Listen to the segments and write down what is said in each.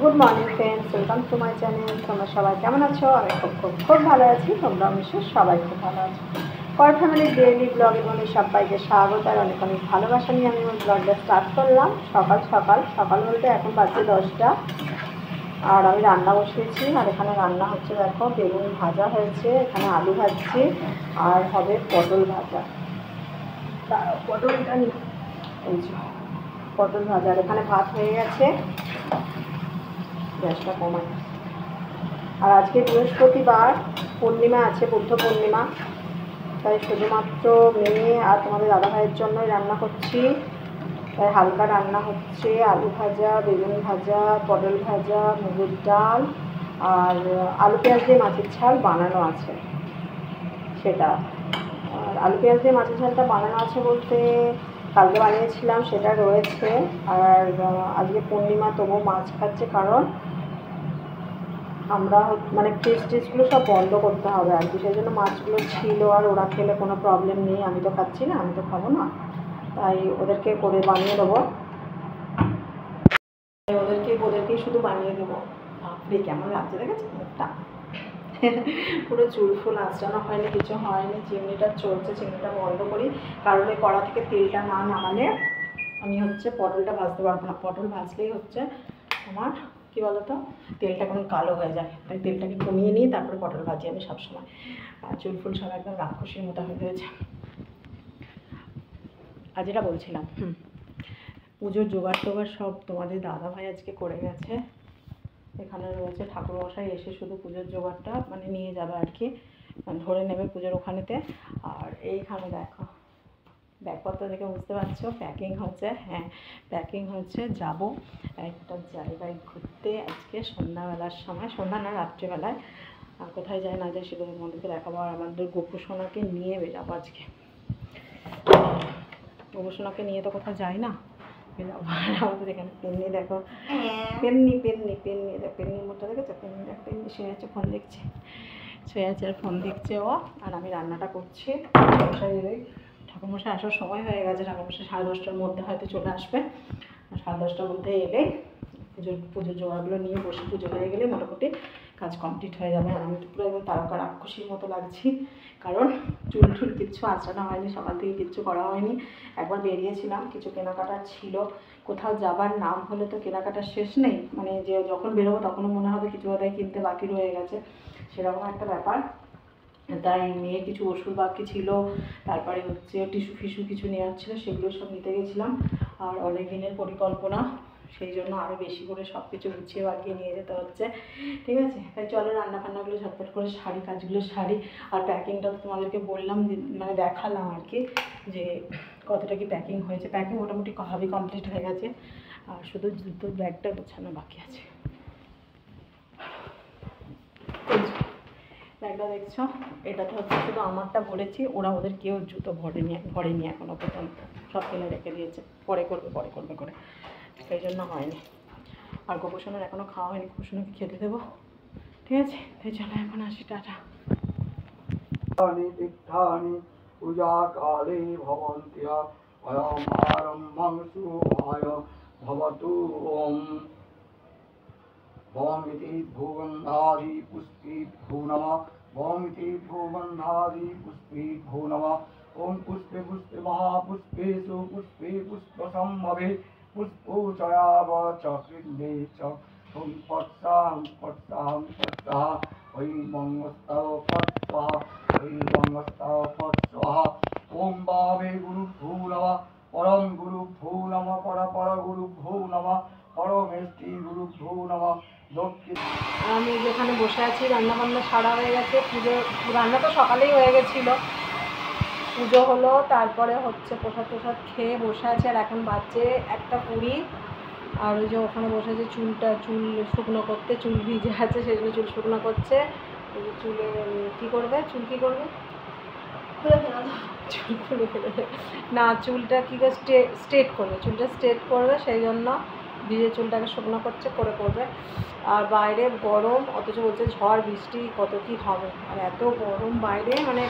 Good morning friends, welcome to my channel. তোমরা সবাই কেমন আছো? আমি খুব ভালো আছি। তোমরা অবশ্যই সবাই খুব ভালো আছো। কর ফ্যামিলির ডেইলি ব্লগের মধ্যে সবাইকে স্বাগত আর অনেক অনেক ভালোবাসা নিয়ে আমি ওই ব্লগটা স্টার্ট করলাম। সকাল বলতে এখন বাজে 10টা। আর আমি রান্না বসিয়েছি, আর এখানে রান্না হচ্ছে দেখো, বেগুন ভাজা হয়েছে, এখানে আলু ভাজছি, আর হবে পটল ভাজা। পটলটা নিয়ে পটল ভাজা, আর এখানে ভাত হয়ে গেছে, গ্যাসটা কমাই। আর আজকে বৃহস্পতিবার, পূর্ণিমা আছে, বুদ্ধ পূর্ণিমা, তাই শুধুমাত্র মেয়ে আর তোমাদের দাদা ভাইয়ের জন্যই রান্না করছি। তাই হালকা রান্না হচ্ছে, আলু ভাজা, বেগুন ভাজা, পটল ভাজা, মুগের ডাল, আর আলু পেঁয়াজ দিয়ে মাছের ঝাল বানানো আছে সেটা। আর আলু পেঁয়াজ দিয়ে মাছের ঝালটা বানানো আছে বলতে কালকে বানিয়েছিলাম, সেটা রয়েছে। আর আজকে পূর্ণিমা, তবুও মাছ খাচ্ছে, কারণ আমরা মানে ফ্রিজগুলো সব বন্ধ করতে হবে আর কি, সেই জন্য মাছগুলো ছিল। আর ওরা খেলে কোনো প্রবলেম নেই, আমি তো খাচ্ছি না, আমি তো খাবো না, তাই ওদেরকে করে বানিয়ে দেবো। ওদেরকেই শুধু বানিয়ে দেবো। বাপরে কেমন লাগছে দেখেছো মুখটা, পুরো চুল ফুল আঁচড়ানো হয়নি, কিছু হয়নি। চিমনিটা চলছে, চিমনিটা বন্ধ করি, কারণ এই কড়া থেকে তেলটা না নামালে আমি হচ্ছে পটলটা ভাজতে পারবো না। পটল ভাজলেই হচ্ছে আমার কী বলতো, তেলটা কেমন কালো হয়ে যায়, তাই তেলটাকে কমিয়ে নিয়ে তারপরে পটল ভাজি আমি সবসময়। আর চুল ফুল সব একদম রাক্ষসীর মতো হয়ে গেছে। আর যেটা বলছিলাম, পুজোর জোগাড় টোগাড় সব তোমাদের দাদা ভাই আজকে করে গেছে। এখানে রয়েছে ঠাকুরমশাই, এসে শুধু পুজোর জোগাড়টা মানে নিয়ে যাবে আর কি, ধরে নেবে পুজোর ওখানেতে। আর এইখানে দেখো ব্যাগপত্র দেখে বুঝতে পারছো প্যাকিং হচ্ছে। হ্যাঁ, প্যাকিং হচ্ছে, যাব একটা জায়গায় ঘুরতে আজকে সন্ধ্যাবেলার সময়, সন্ধ্যা না রাত্রিবেলায়। আর কোথায় যায় না যায় সেগুলো তোমাদেরকে দেখাবো। আর আমাদের গোপুসোনাকে নিয়ে বেরাবো আজকে। গোপুসোনাকে নিয়ে তো কোথাও যায় না, আমাদের এখানে পেন্নি দেখো, পেন্নি দেখো, পেন্নির মতো দেখেছো, পেন্নি দেখো, পেন্নি শুয়ে আছে, ফোন দেখছে, আর ফোন দেখছে ও। আর আমি রান্নাটা করছি। ঠাকুরমশাই আসার সময় হয়ে গেছে, ঠাকুরমশাই 10:30টার মধ্যে হয়তো চলে আসবে। আর 10:30টার মধ্যে এলে পুজোর জোগাড়গুলো নিয়ে বসে, পুজো হয়ে গেলে মোটামুটি কাজ কমপ্লিট হয়ে যাবে। আর আমি তো পুরো একদম তারকা রাক্ষসীর মতো লাগছি, কারণ চুল কিচ্ছু আঁচড়ানো হয়নি, সকাল থেকে কিচ্ছু করা হয়নি। একবার বেরিয়েছিলাম, কিছু কেনাকাটার ছিল, কোথাও যাবার নাম হলে তো কেনাকাটার শেষ নেই, মানে যে যখন বেরোবো তখনও মনে হবে কিছু বোধহয় কিনতে বাকি রয়ে গেছে, সেরকম একটা ব্যাপার। তাই মেয়ের কিছু ওষুধ বাকি ছিল, তারপরে হচ্ছে টিস্যু ফিস্যু কিছু নেওয়ার ছিল, সেগুলো সব নিতে গেছিলাম। আর অনেক দিনের পরিকল্পনা, সেই জন্য আরও বেশি করে সব কিছু গুছিয়ে বাগিয়ে নিয়ে যেতে হচ্ছে। ঠিক আছে, তাই চলো রান্নাবান্নাগুলো ঝটপট করে সারি, কাজগুলো সারি। আর প্যাকিংটা তো তোমাদেরকে বললাম, মানে দেখালাম আর কি, যে কতটা কি প্যাকিং হয়েছে। প্যাকিং মোটামুটি সবই কমপ্লিট হয়ে গেছে, আর শুধু জুতোর ব্যাগটা গোছানো বাকি আছে। ব্যাগটা দেখছো, এটাতে হচ্ছে শুধু আমারটা ভরেছি, ওরা ওদের কেউ জুতো ভরেনি এখনও পর্যন্ত, সব ফেলে রেখে দিয়েছে, পরে করবে করে, সেই জন্য হয়নি। আর গোপোষণের এখনও খাওয়া হয়নি, গোপোষণকে খেতে দেবো। ঠিক আছে, তাই চলো এখন আসি, টাটা। পূজা কালে ভবন্তি অয়ম আরম্ভং শুভায় ভবতু। ওম ভৌমিতি ভূগন্ধাদি পুষ্পেভ্যো নমঃ। ভৌমিতি ভূগন্ধাদি পুষ্পেভ্যো নমঃ। ওম পুষ্পে পুষ্পে মহাপুষ্পেষু পুষ্পে পুষ্পসম্ভবে পুষ্পোচয়াব চ কৃন্দে চ। ওম পৎসাহং পৎসাহং পৎসাহ ওই মঙ্গস্তব পৎসাহ ওই মঙ্গস্তব পৎসাহ। ওম বামে গুরুভ্যো নমঃ। পরম গুরুভ্যো নমঃ। পর গুরুভ্যো নমঃ। পরমেষ্টি গুরুভ্যো নমঃ। আমি যেখানে বসে আছি, রান্নাবান্না সারা হয়ে গেছে, রান্না তো সকালেই হয়ে গেছিলো, পুজো হলো, তারপরে হচ্ছে প্রসাদ খেয়ে বসে আছে। আর এখন বাজে 1:20। আর ওই যে ওখানে বসে আছে চুল শুকনো করতে, চুল ভিজে আছে, সেগুলো চুল শুকনো করছে। চুলে কী করবে, চুল খুলে ফেলে না, চুলটা কী করে স্ট্রেট করবে, সেই জন্য ভিজে চুলটাকে শুকনো করবে। আর বাইরে গরম, অথচ বলছে ঝড় বৃষ্টি কত কী হবে, আর এত গরম বাইরে, মানে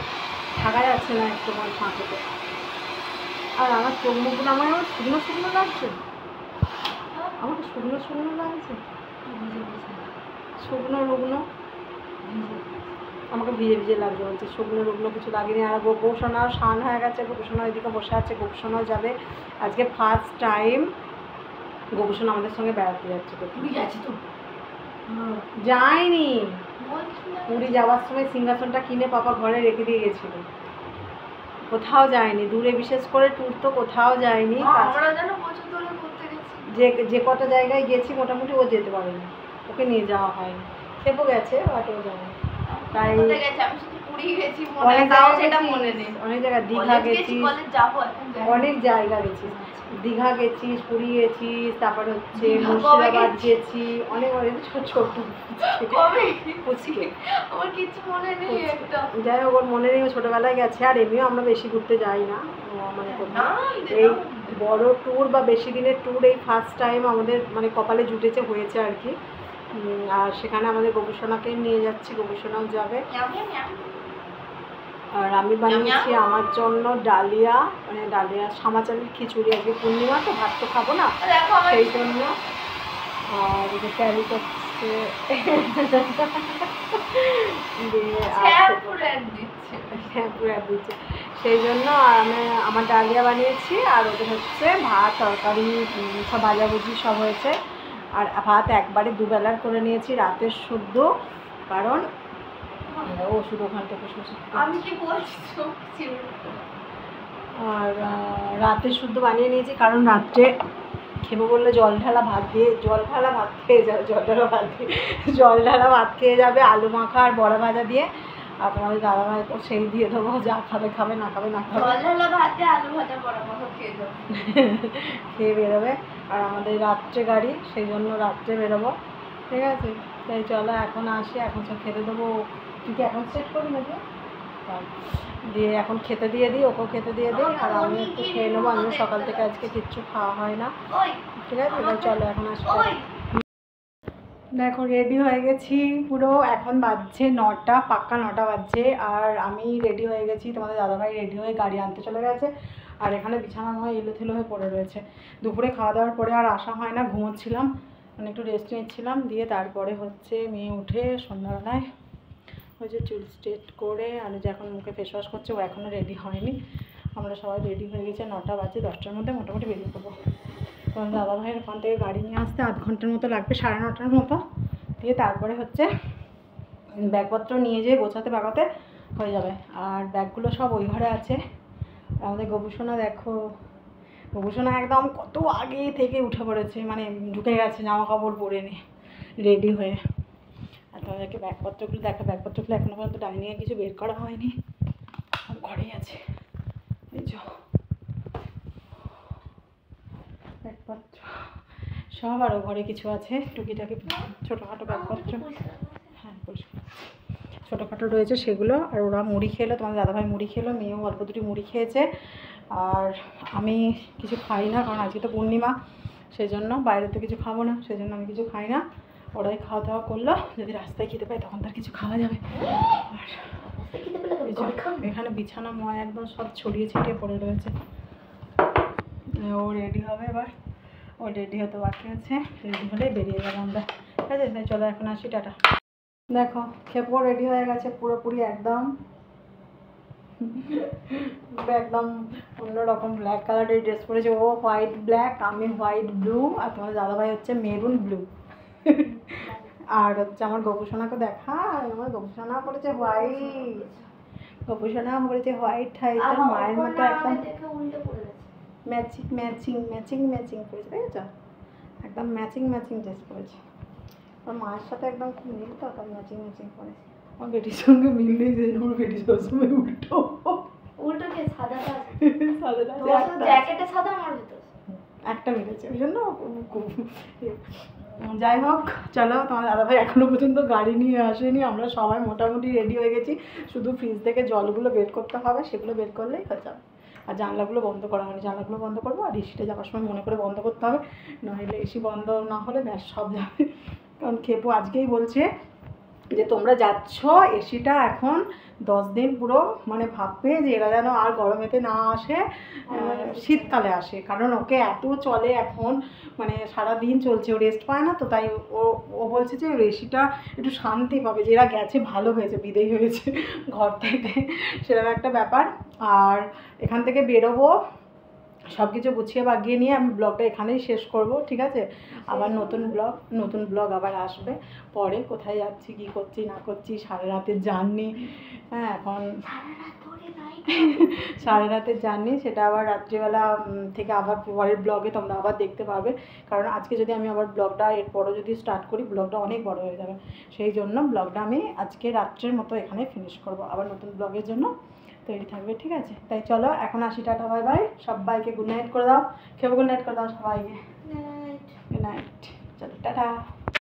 থাকা যাচ্ছে না একটু আমার ফাঁকেতে। আর আমার চোখ মুখগুলো আমার শুকনো লাগছে। আমাকে শুকনো শুকনো লাগছে, শুকনো রুগ্নো আমাকে ভিজে ভিজে লাগছে, বলছে শুকনো রুগ্নো কিছু লাগেনি। আর গোপোষণাও স্নান হয়ে গেছে, গোপোষণা ওইদিকে বসে আছে, গোপোষণাও যাবে আজকে ফার্স্ট টাইম। গোপোষণা আমাদের সঙ্গে বেড়াতে যাচ্ছে। পুরী যাচ্ছি তো, যায়নি, পুরী যাওয়ার সময় সিংহাসনটা কিনে পাপা ঘরে রেখে দিয়ে গেছিল, কোথাও যায়নি দূরে, বিশেষ করে ট্যুর তো কোথাও যায়নি। আমরা যেন বছর ধরে ঘুরতে গেছি, যে কটা জায়গায় গেছি মোটামুটি ও যেতে পারেনি, ওকে নিয়ে যাওয়া হয়নি। সেপও গেছে বাট ও যায়নি। তাই আমি শুধু পুরী গেছি, মনে তাও সেটা মনে নেই। অনেক জায়গায় দীঘা গেছিস, যাবো এখন, অনেক জায়গা গেছিস, দীঘা গেছিস, পুরী গেছিস, তারপর হচ্ছে দীঘা কবে মুর্শিদাবাদ গেছি? গেছি, অনেক অনেক ছোট ছোট কবে পুচকে। আমার কিছু মনে নেই একটা। যাই হোক, ওর মনে নেই, ও ছোটোবেলায় গেছে। আর এমনিও আমরা বেশি ঘুরতে যাই না, মানে কোথাও এই বড় ট্যুর বা বেশি দিনের ট্যুর এই ফার্স্ট টাইম আমাদের মানে কপালে জুটেছে, হয়েছে আর কি। আর সেখানে আমাদের গবেষণাকে নিয়ে যাচ্ছি, গবেষণাও যাবে। আর আমি বানিয়েছি আমার জন্য ডালিয়া, মানে ডালিয়া সামাচালের খিচুড়ি, আজকে পূর্ণিমা তো ভাত তো খাবো না, সেই জন্য। আর এটা ক্যারি করছে দিয়ে দিচ্ছে, সেই জন্য আমি আমার ডালিয়া বানিয়েছি। আর ওদের হচ্ছে ভাত তরকারি সব ভাজাভুজি সব হয়েছে। আর ভাত একবারে দুবেলার করে নিয়েছি, রাতের শুদ্ধ, কারণ ওষুধ ওখান থেকে আমি কি বলছি। আর রাতে শুদ্ধ বানিয়ে নিয়েছি, কারণ রাত্রে খেবো বললে জল ঢালা ভাত খেয়ে যাবে, আলু মাখা আর বড়া ভাজা দিয়ে। আর তোমাদের দাদাভাই তো সেই দিয়ে দেবো, যা খাবে খাবে, না খাবে না খাবে, খেয়ে বেরোবে। আর আমাদের রাত্রে গাড়ি, সেই জন্য রাত্রে বেরোবো, ঠিক আছে। তাই চলো এখন আসি, এখন সব খেতে দেবো। তুই কি এখন সেট করবি নাকি? দিয়ে এখন খেতে দিয়ে দিই, ওকেও খেতে দিয়ে দিই, আর আমি একটু খেয়ে নেবো। আমিও সকাল থেকে আজকে কিচ্ছু খাওয়া হয় না, ঠিক আছে। তাই চলো এখন আসি। দেখো রেডি হয়ে গেছি পুরো, এখন বাজছে 9টা, পাক্কা 9টা বাজছে। আর আমি রেডি হয়ে গেছি, তোমাদের দাদাভাই রেডি হয়ে গাড়ি আনতে চলে গেছে। আর এখানে বিছানা নয় এলোথেলো হয়ে পড়ে রয়েছে। দুপুরে খাওয়া দাওয়ার পরে আর আসা হয় না, ঘুমোচ্ছিলাম, মানে একটু রেস্ট নিচ্ছিলাম। দিয়ে তারপরে হচ্ছে মেয়ে উঠে সন্ধ্যাবেলায় ওই যে চুল স্ট্রেট করে আর যে এখন মুখে ফেস ওয়াশ করছে, ও এখনও রেডি হয়নি। আমরা সবাই রেডি হয়ে গেছে, 9টা বাজে, 10টার মধ্যে মোটামুটি বেরিয়ে পড়বো। কারণ দাদাভাইয়ের ওখান থেকে গাড়ি নিয়ে আসতে আধ ঘন্টার মতো লাগবে, 9:30টার মতো। দিয়ে তারপরে হচ্ছে ব্যাগপত্র নিয়ে যেয়ে গোছাতে বাগাতে হয়ে যাবে। আর ব্যাগগুলো সব ওই ঘরে আছে। আমাদের গবেষণা দেখো, গবেষণা একদম কত আগে থেকে উঠে পড়েছে, মানে ঢুকে গেছে জামা কাপড় পরে নিয়ে রেডি হয়ে। আর তোমাদেরকে ব্যাগপত্রগুলো দেখো, ব্যাগপত্রগুলো এখনো পর্যন্ত ডাইনিংয়ে কিছু বের করা হয়নি, সব ঘরেই আছে। এই যে ব্যাগপত্র সব, আরও ঘরে কিছু আছে টুকিটাকি ছোটোখাটো ব্যাগপত্র, হ্যাঁ ছোটোখাটো রয়েছে সেগুলো। আর ওরা মুড়ি খেলো, তোমার দাদাভাই মুড়ি খেলো, মেয়েও অল্প দুটি মুড়ি খেয়েছে। আর আমি কিছু খাই না, কারণ আজকে তো পূর্ণিমা, সেই জন্য বাইরে তো কিছু খাবো না, সেই জন্য আমি কিছু খাই না। ওরাই খাওয়া দাওয়া করলো, যদি রাস্তায় খেতে পাই তখন তার কিছু খাওয়া যাবে। আর এখানে বিছানা ময় একদম সব ছড়িয়ে ছিটিয়ে পড়ে রয়েছে। ও রেডি হবে এবার, ও রেডি হতে বাকি আছে, রেডি হলে বেরিয়ে যাবো আমরা, ঠিক আছে। তাই চলো এখন আসি, টাটা। দেখো খেপো রেডি হয়ে গেছে পুরোপুরি, একদম একদম অন্যরকম ব্ল্যাক কালারের ড্রেস পরেছে। ও হোয়াইট ব্ল্যাক, আমি হোয়াইট ব্লু, আর তোমার দাদাভাই হচ্ছে মেরুন ব্লু। আর হচ্ছে আমার গবেষণাকে দেখা, আমার গবেষণা করেছে হোয়াইট, গবেষণা করেছে হোয়াইট টাইপের, মায়ের মতো একদম ম্যাচিং ম্যাচিং ম্যাচিং ম্যাচিং করেছে, তাই তো একদম ম্যাচিং ম্যাচিং ড্রেস পরেছে। ওর মায়ের সাথে একদম খুব মিল, তো তাই ম্যাচিং ম্যাচিং করেছে। আমার বেটির সঙ্গে মিল নেই, যে আমার বেটি সবসময় উল্টো কে সাদাটা সাদাটা সাদা আমার ভিতর একটা মিলেছে, ওই জন্য। যাই হোক চলো, তোমার দাদাভাই এখনও পর্যন্ত গাড়ি নিয়ে আসেনি, আমরা সবাই মোটামুটি রেডি হয়ে গেছি। শুধু ফ্রিজ থেকে জলগুলো বের করতে হবে, সেগুলো বের করলেই হয়ে যাবে। আর জানলাগুলো বন্ধ করা হয়নি, জানলাগুলো বন্ধ করবো। আর এসিটা যাওয়ার সময় মনে করে বন্ধ করতে হবে, নইলে এসি বন্ধ না হলে ব্যাস সব যাবে। কারণ খেপু আজকেই বলছে যে তোমরা যাচ্ছ, এসিটা এখন 10 দিন পুরো মানে ভাববে যে এরা যেন আর গরমেতে না আসে, শীতকালে আসে, কারণ ওকে এত চলে এখন, মানে সারাদিন চলছে, ও রেস্ট পায় না তো, তাই ও ও বলছে যে এসিটা একটু শান্তি পাবে, যে এরা গেছে ভালো হয়েছে, বিদেয় হয়েছে ঘর থেকে, সেরকম একটা ব্যাপার। আর এখান থেকে বেরোবো, সব কিছু গুছিয়ে বাগিয়ে নিয়ে আমি ব্লগটা এখানেই শেষ করব, ঠিক আছে? আবার নতুন ব্লগ আবার আসবে পরে, কোথায় যাচ্ছি, কী করছি না করছি, সারা রাতের জার্নি, হ্যাঁ এখন সারা রাতের জার্নি, সেটা আবার রাত্রিবেলা থেকে আবার পরের ব্লগে তোমরা আবার দেখতে পাবে, কারণ আজকে যদি আমি আবার ব্লগটা এরপরও যদি স্টার্ট করি, ব্লগটা অনেক বড় হয়ে যাবে, সেই জন্য ব্লগটা আমি আজকে রাত্রের মতো এখানে ফিনিশ করব, আবার নতুন ব্লগের জন্য তৈরি থাকবে, ঠিক আছে? তাই চলো এখন আসি, টাটা বাই বাই, সবাইকে গুড নাইট করে দাও, খেয়ে গুড নাইট করে দাও সবাইকে, গুড নাইট, চলো টাটা।